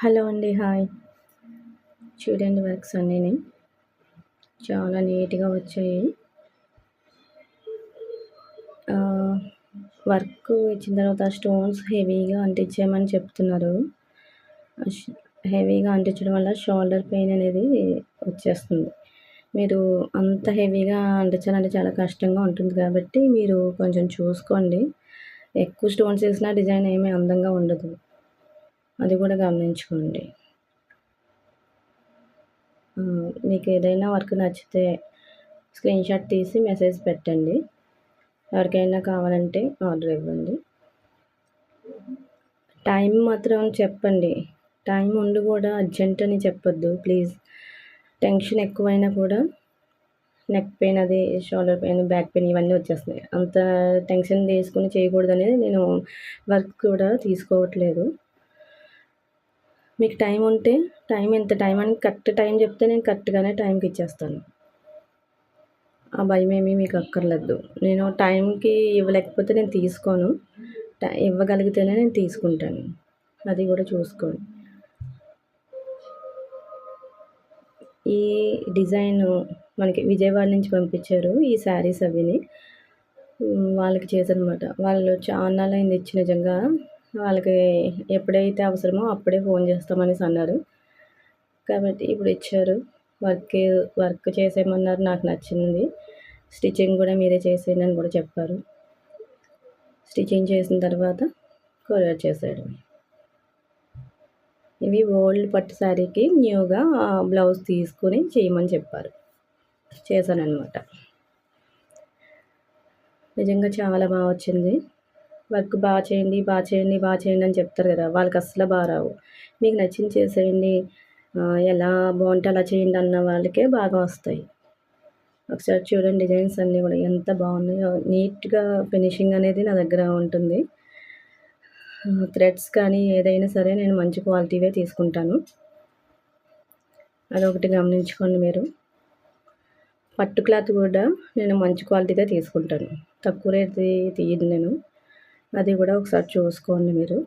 Hello అండి. Hi. చూడండి works అన్నీని చాలా నీట్‌గా వచ్చాయి. వర్క్ ఇచ్చిన తర్వాత స్టోన్స్ హెవీగా అంటించామని చెప్తున్నారు. హెవీగా అంటించడం వల్ల షోల్డర్ పెయిన్ అనేది వచ్చేస్తుంది. మీరు అంత హెవీగా అంటించాలంటే చాలా కష్టంగా ఉంటుంది కాబట్టి మీరు కొంచెం చూసుకోండి. ఎక్కువ స్టోన్స్ ఏసినా డిజైన్ ఏమీ అందంగా ఉండదు. అది కూడా గమనించుకోండి. మీకు ఏదైనా వర్క్ నచ్చితే స్క్రీన్‌షాట్ తీసి మెసేజ్ పెట్టండి. ఎవరికైనా కావాలంటే ఆర్డర్ ఇవ్వండి. టైం మాత్రం చెప్పండి. టైం ఉండి కూడా అర్జెంట్ అని చెప్పొద్దు ప్లీజ్. టెన్షన్ ఎక్కువైనా కూడా నెక్ పెయిన్, అది షోల్డర్ పెయిన్, బ్యాక్ పెయిన్ ఇవన్నీ వచ్చేస్తున్నాయి. అంత టెన్షన్ తీసుకొని చేయకూడదనేది నేను వర్క్ కూడా తీసుకోవట్లేదు. మీకు టైం ఉంటే ఇంత టైం అని కరెక్ట్ టైం చెప్తే నేను కరెక్ట్‌గానే టైంకి ఇచ్చేస్తాను. ఆ భయమేమీ మీకు అక్కర్లేదు. నేను టైంకి ఇవ్వలేకపోతే నేను తీసుకోను. ఇవ్వగలిగితేనే నేను తీసుకుంటాను. అది కూడా చూసుకోండి. ఈ డిజైను మనకి విజయవాడ నుంచి పంపించారు. ఈ శారీస్ అవిని వాళ్ళకి చేశానమాట. వాళ్ళు చాన్నాళ్ళయింది ఇచ్చి నిజంగా. వాళ్ళకి ఎప్పుడైతే అవసరమో అప్పుడే ఫోన్ చేస్తామనేసి అన్నారు. కాబట్టి ఇప్పుడు ఇచ్చారు. వర్క్ చేసేయమన్నారు. నాకు నచ్చింది. స్టిచ్చింగ్ కూడా మీరే చేసేయండి అని కూడా చెప్పారు. స్టిచ్చింగ్ చేసిన తర్వాత కొరియర్ చేసేయడమే. ఇవి ఓల్డ్ పట్టు శారీకి న్యూగా బ్లౌజ్ తీసుకొని చేయమని చెప్పారు. చేశాననమాట. నిజంగా చాలా బాగా వచ్చింది. వర్క్ బాగా చేయండి, బాగా చేయండి, బాగా చేయండి అని చెప్తారు కదా! వాళ్ళకి అస్సలు బాగా రావు. మీకు నచ్చింది చేసేయండి, ఎలా బాగుంటే అలా చేయండి అన్న వాళ్ళకే బాగా వస్తాయి. ఒకసారి చూడండి డిజైన్స్ అన్నీ కూడా ఎంత బాగున్నాయో. నీట్‌గా ఫినిషింగ్ అనేది నా దగ్గర ఉంటుంది. థ్రెడ్స్ కానీ ఏదైనా సరే నేను మంచి క్వాలిటీవే తీసుకుంటాను. అదొకటి గమనించుకోండి మీరు. పట్టు క్లాత్ కూడా నేను మంచి క్వాలిటీదే తీసుకుంటాను. తక్కువ రేట్‌ది తీయను నేను. అది కూడా ఒకసారి చూసుకోండి మీరు.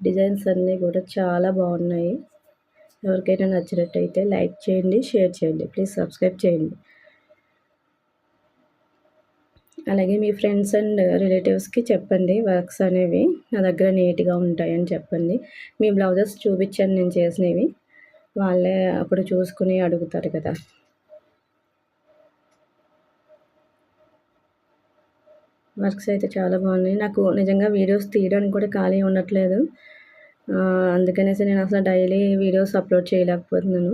డిజైన్స్ అన్నీ కూడా చాలా బాగున్నాయి. ఎవరికైనా నచ్చినట్టయితే లైక్ చేయండి, షేర్ చేయండి. ప్లీజ్ సబ్స్క్రైబ్ చేయండి. అలాగే మీ ఫ్రెండ్స్ అండ్ రిలేటివ్స్‌కి చెప్పండి వర్క్స్ అనేవి నా దగ్గర నీట్‌గా ఉంటాయని చెప్పండి. మీ బ్లౌజెస్ చూపించాను నేను చేసినవి. వాళ్ళే అప్పుడు చూసుకుని అడుగుతారు కదా! వర్క్స్ అయితే చాలా బాగున్నాయి. నాకు నిజంగా వీడియోస్ తీయడానికి కూడా ఖాళీ ఉండట్లేదు. అందుకనేసి నేను అసలు డైలీ వీడియోస్ అప్లోడ్ చేయలేకపోతున్నాను.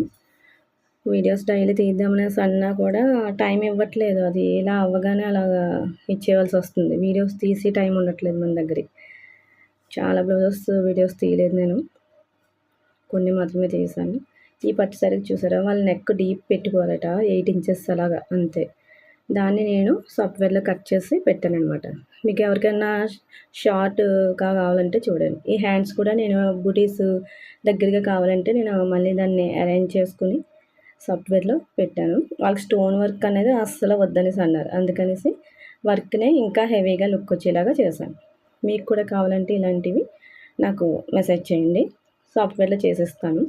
వీడియోస్ డైలీ తీద్దామనేసి అన్నా కూడా టైం ఇవ్వట్లేదు. అది ఇలా అవ్వగానే అలాగా ఇచ్చేయాల్సి వస్తుంది. వీడియోస్ తీసి టైం ఉండట్లేదు మన దగ్గర. చాలా బ్లౌజెస్ వీడియోస్ తీయలేదు నేను. కొన్ని మాత్రమే తీశాను. ఈ పట్టు శారీకి చూసారా, వాళ్ళు నెక్ డీప్ పెట్టుకోవాలట 8 ఇంచెస్ అలాగా అంతే. దాన్ని నేను సాఫ్ట్‌వేర్‌లో కట్ చేసి పెట్టాననమాట. మీకు ఎవరికైనా షార్ట్‌గా కావాలంటే చూడండి. ఈ హ్యాండ్స్ కూడా నేను బుటీస్ దగ్గరగా కావాలంటే నేను మళ్ళీ దాన్ని అరేంజ్ చేసుకొని సాఫ్ట్‌వేర్‌లో పెట్టాను. వాళ్ళకి స్టోన్ వర్క్ అనేది అస్సలు వద్దనేసి అన్నారు. అందుకనేసి వర్క్‌నే ఇంకా హెవీగా లుక్ వచ్చేలాగా చేశాను. మీకు కూడా కావాలంటే ఇలాంటివి నాకు మెసేజ్ చేయండి. సాఫ్ట్‌వేర్‌లో చేసిస్తాను.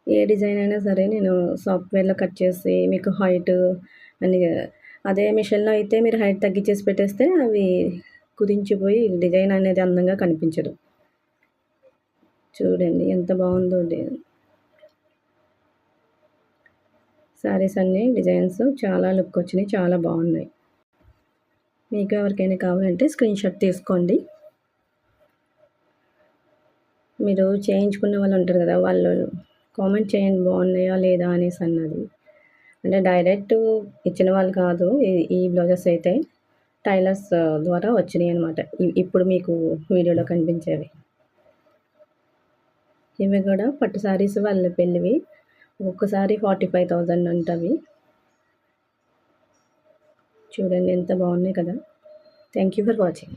ఏ డిజైన్ అయినా సరే నేను సాఫ్ట్‌వేర్‌లో కట్ చేసి మీకు హైట్ అన్నీ, అదే మిషన్‌లో అయితే మీరు హైట్ తగ్గించేసి పెట్టేస్తే అవి కుదించిపోయి డిజైన్ అనేది అందంగా కనిపించదు. చూడండి ఎంత బాగుందో శారీస్ అన్నీ డిజైన్స్ చాలా లుక్ వచ్చినాయి. చాలా బాగున్నాయి. మీకు ఎవరికైనా కావాలంటే స్క్రీన్‌షాట్ తీసుకోండి. మీరు చేయించుకున్న వాళ్ళు ఉంటారు కదా! వాళ్ళు కామెంట్ చేయండి బాగున్నాయా లేదా అనేసి అన్నది. అంటే డైరెక్ట్ ఇచ్చిన వాళ్ళు కాదు. ఈ బ్లౌజెస్ అయితే టైలర్స్ ద్వారా వచ్చినాయి అనమాట. ఇప్పుడు మీకు వీడియోలో కనిపించేవి. ఇవి కూడా పట్టు శారీస్ వాళ్ళ పెళ్ళివి. ఒక్కొక్కసారి 45,000 అంటవి. చూడండి ఎంత బాగున్నాయి కదా! Thank you for watching.